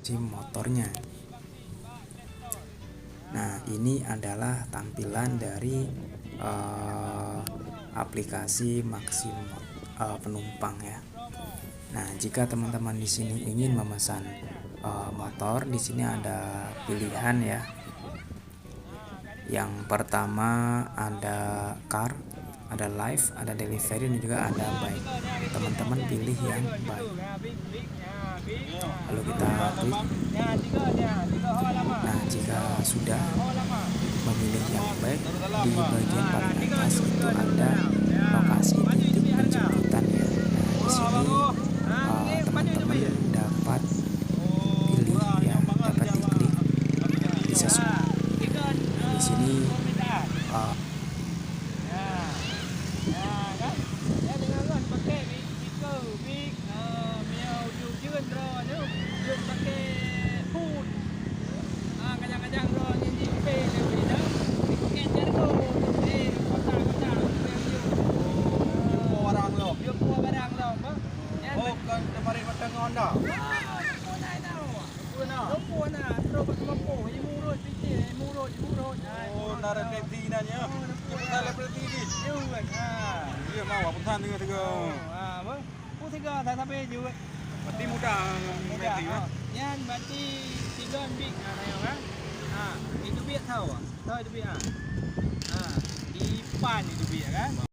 SIM motornya. Nah, ini adalah tampilan dari aplikasi Maxim penumpang ya. Nah, jika teman-teman di sini ingin memesan motor, di sini ada pilihan ya. Yang pertama ada car, ada live, ada delivery, dan juga ada bike. Teman-teman pilih yang bike. Lalu kita klik. Nah, jika sudah memilih yang bike, di bagian paling atas itu ada lokasi titik penjemputan ya. Nah, di sini teman-teman dapat pilih ya, dapat diklik bisa di sini Berarti mudah Yan, berarti 3 big tengok kan. Itu biak tahu. Tahu itu biak. Di pan itu biak kan.